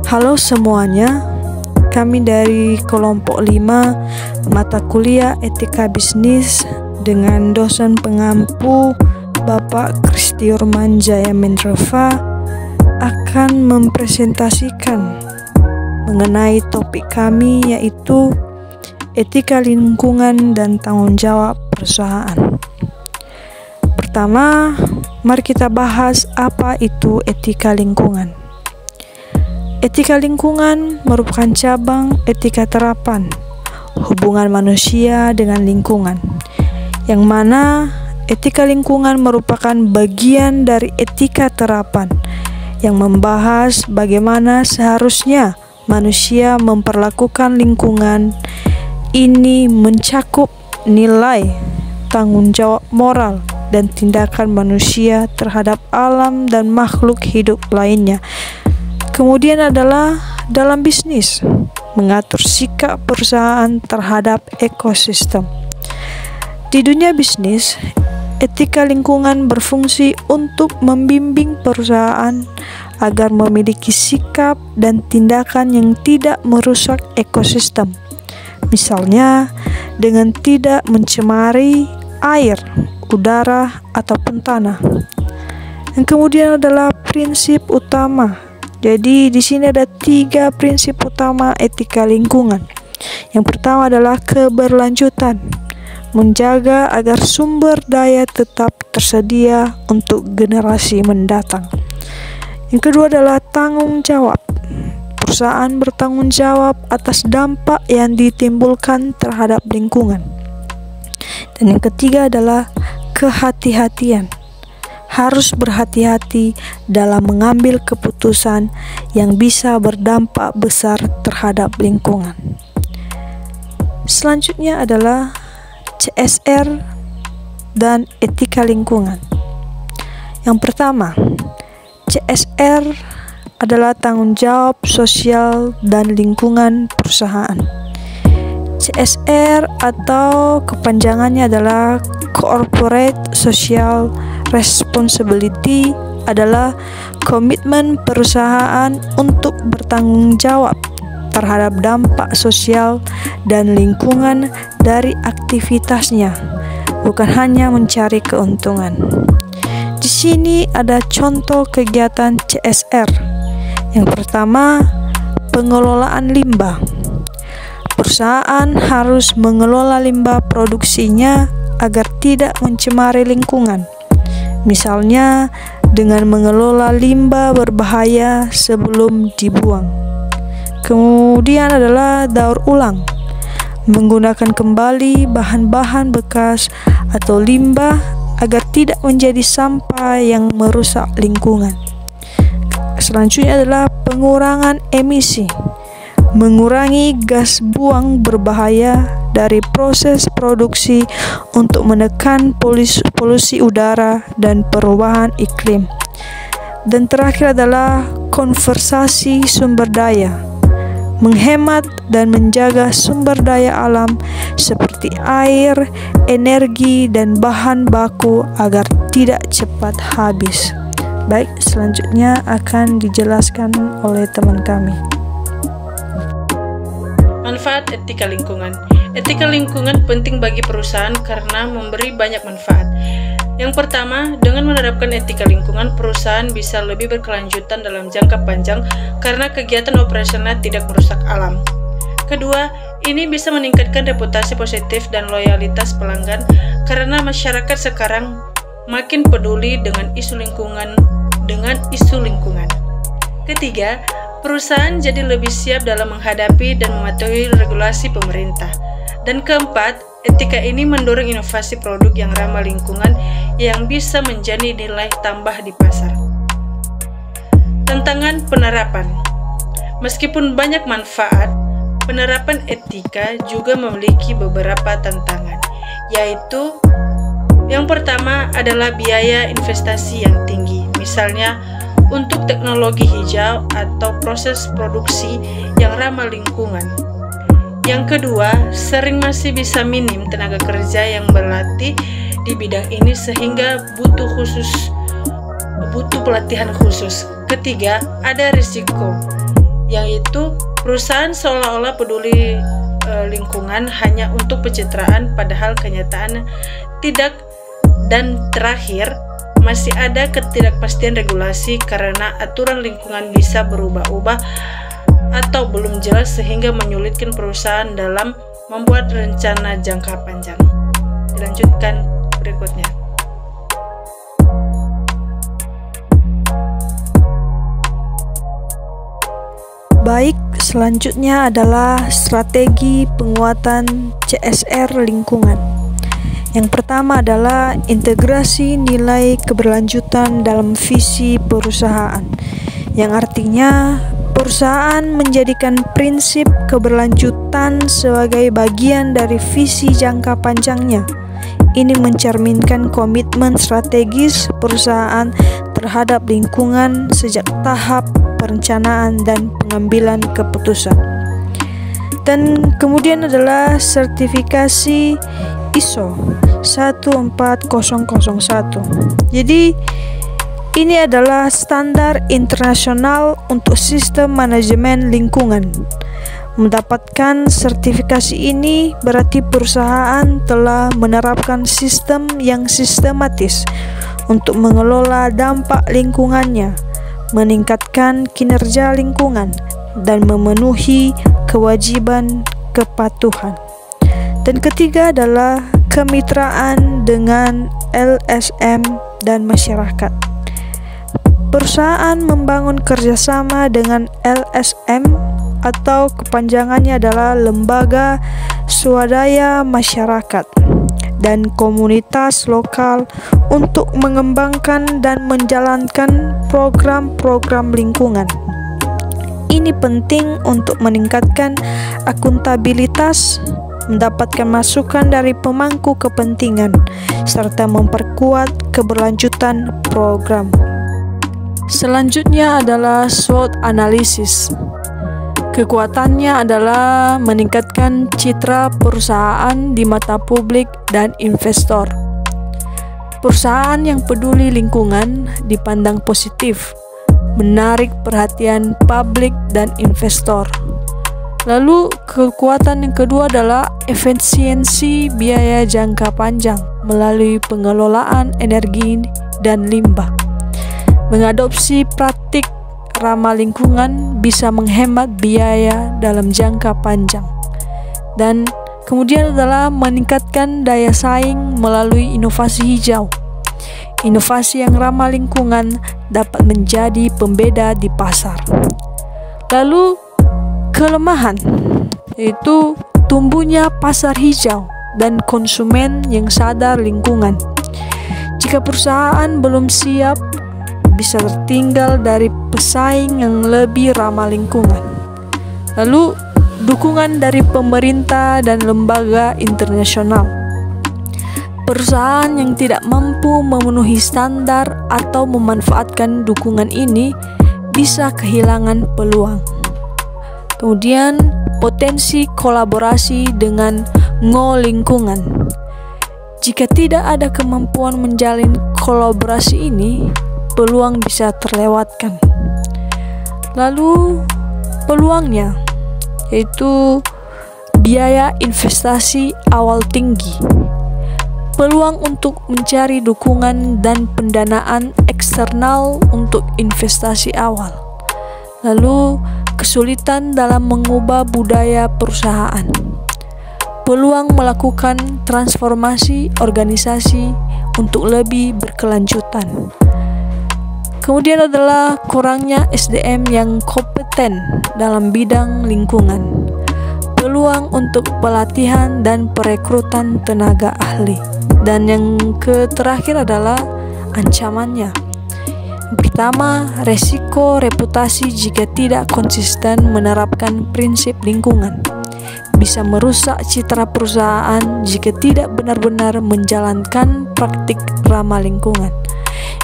Halo semuanya, kami dari kelompok 5 mata kuliah Etika Bisnis dengan dosen pengampu Bapak Kristiurman Jaya Mendreva akan mempresentasikan mengenai topik kami, yaitu etika lingkungan dan tanggung jawab perusahaan. Pertama, mari kita bahas apa itu etika lingkungan. Etika lingkungan merupakan cabang etika terapan hubungan manusia dengan lingkungan, yang mana etika lingkungan merupakan bagian dari etika terapan yang membahas bagaimana seharusnya manusia memperlakukan lingkungan. Ini mencakup nilai, tanggung jawab moral, dan tindakan manusia terhadap alam dan makhluk hidup lainnya. Kemudian adalah dalam bisnis, mengatur sikap perusahaan terhadap ekosistem. Di dunia bisnis, etika lingkungan berfungsi untuk membimbing perusahaan agar memiliki sikap dan tindakan yang tidak merusak ekosistem. Misalnya, dengan tidak mencemari air, udara, ataupun tanah. Yang kemudian adalah prinsip utama. Jadi di sini ada 3 prinsip utama etika lingkungan. Yang pertama adalah keberlanjutan, menjaga agar sumber daya tetap tersedia untuk generasi mendatang. Yang kedua adalah tanggung jawab. Perusahaan bertanggung jawab atas dampak yang ditimbulkan terhadap lingkungan. Dan yang ketiga adalah kehati-hatian. Harus berhati-hati dalam mengambil keputusan yang bisa berdampak besar terhadap lingkungan. Selanjutnya adalah CSR dan etika lingkungan. Yang pertama, CSR adalah tanggung jawab sosial dan lingkungan perusahaan. CSR atau kepanjangannya adalah Corporate Social Responsibility, adalah komitmen perusahaan untuk bertanggung jawab terhadap dampak sosial dan lingkungan dari aktivitasnya, bukan hanya mencari keuntungan. Di sini ada contoh kegiatan CSR. Yang pertama, pengelolaan limbah. Perusahaan harus mengelola limbah produksinya agar tidak mencemari lingkungan. Misalnya dengan mengelola limbah berbahaya sebelum dibuang. Kemudian adalah daur ulang. Menggunakan kembali bahan-bahan bekas atau limbah agar tidak menjadi sampah yang merusak lingkungan. Selanjutnya adalah pengurangan emisi. Mengurangi gas buang berbahaya dari proses produksi untuk menekan polusi udara dan perubahan iklim. Dan terakhir adalah konservasi sumber daya. Menghemat dan menjaga sumber daya alam seperti air, energi, dan bahan baku agar tidak cepat habis. Baik, selanjutnya akan dijelaskan oleh teman kami. Manfaat etika lingkungan. Etika lingkungan penting bagi perusahaan karena memberi banyak manfaat. Yang pertama, dengan menerapkan etika lingkungan, perusahaan bisa lebih berkelanjutan dalam jangka panjang karena kegiatan operasional tidak merusak alam. Kedua, ini bisa meningkatkan reputasi positif dan loyalitas pelanggan karena masyarakat sekarang makin peduli dengan isu lingkungan. Ketiga, perusahaan jadi lebih siap dalam menghadapi dan mematuhi regulasi pemerintah. Dan keempat, etika ini mendorong inovasi produk yang ramah lingkungan yang bisa menjadi nilai tambah di pasar. Tantangan penerapan. Meskipun banyak manfaat, penerapan etika juga memiliki beberapa tantangan, yaitu yang pertama adalah biaya investasi yang tinggi. Misalnya, untuk teknologi hijau atau proses produksi yang ramah lingkungan. Yang kedua, sering masih bisa minim tenaga kerja yang berlatih di bidang ini sehingga butuh pelatihan khusus. Ketiga, ada risiko, yaitu perusahaan seolah-olah peduli lingkungan hanya untuk pencitraan, padahal kenyataan tidak. Dan terakhir, masih ada ketidakpastian regulasi karena aturan lingkungan bisa berubah-ubah atau belum jelas sehingga menyulitkan perusahaan dalam membuat rencana jangka panjang. Dilanjutkan berikutnya. Baik, selanjutnya adalah strategi penguatan CSR lingkungan. Yang pertama adalah integrasi nilai keberlanjutan dalam visi perusahaan, yang artinya perusahaan menjadikan prinsip keberlanjutan sebagai bagian dari visi jangka panjangnya. Ini mencerminkan komitmen strategis perusahaan terhadap lingkungan sejak tahap perencanaan dan pengambilan keputusan. Dan kemudian adalah sertifikasi ISO 14001. Jadi ini adalah standar internasional untuk sistem manajemen lingkungan. Mendapatkan sertifikasi ini berarti perusahaan telah menerapkan sistem yang sistematis untuk mengelola dampak lingkungannya, meningkatkan kinerja lingkungan, dan memenuhi kewajiban kepatuhan. Dan ketiga adalah kemitraan dengan LSM dan masyarakat. Perusahaan membangun kerjasama dengan LSM atau kepanjangannya adalah Lembaga Swadaya Masyarakat dan komunitas lokal untuk mengembangkan dan menjalankan program-program lingkungan. Ini penting untuk meningkatkan akuntabilitas, mendapatkan masukan dari pemangku kepentingan, serta memperkuat keberlanjutan program. Selanjutnya adalah SWOT analisis. Kekuatannya adalah meningkatkan citra perusahaan di mata publik dan investor. Perusahaan yang peduli lingkungan dipandang positif, menarik perhatian publik dan investor. Lalu kekuatan yang kedua adalah efisiensi biaya jangka panjang melalui pengelolaan energi dan limbah. Mengadopsi praktik ramah lingkungan bisa menghemat biaya dalam jangka panjang. Dan kemudian adalah meningkatkan daya saing melalui inovasi hijau. Inovasi yang ramah lingkungan dapat menjadi pembeda di pasar. Lalu kelemahan, yaitu tumbuhnya pasar hijau dan konsumen yang sadar lingkungan. Jika perusahaan belum siap, bisa tertinggal dari pesaing yang lebih ramah lingkungan. Lalu dukungan dari pemerintah dan lembaga internasional. Perusahaan yang tidak mampu memenuhi standar atau memanfaatkan dukungan ini bisa kehilangan peluang. Kemudian potensi kolaborasi dengan lingkungan. Jika tidak ada kemampuan menjalin kolaborasi ini, peluang bisa terlewatkan. Lalu peluangnya, yaitu biaya investasi awal tinggi, peluang untuk mencari dukungan dan pendanaan eksternal untuk investasi awal, lalu kesulitan dalam mengubah budaya perusahaan, peluang melakukan transformasi organisasi untuk lebih berkelanjutan. Kemudian adalah kurangnya SDM yang kompeten dalam bidang lingkungan, peluang untuk pelatihan dan perekrutan tenaga ahli. Dan yang terakhir adalah ancamannya. Pertama, resiko reputasi jika tidak konsisten menerapkan prinsip lingkungan. Bisa merusak citra perusahaan jika tidak benar-benar menjalankan praktik ramah lingkungan.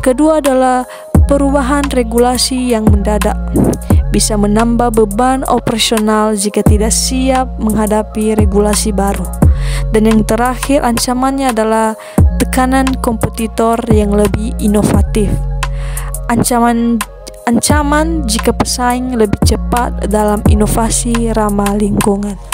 Kedua adalah perubahan regulasi yang mendadak, bisa menambah beban operasional jika tidak siap menghadapi regulasi baru. Dan yang terakhir, ancamannya adalah tekanan kompetitor yang lebih inovatif. Ancaman ancaman jika pesaing lebih cepat dalam inovasi ramah lingkungan.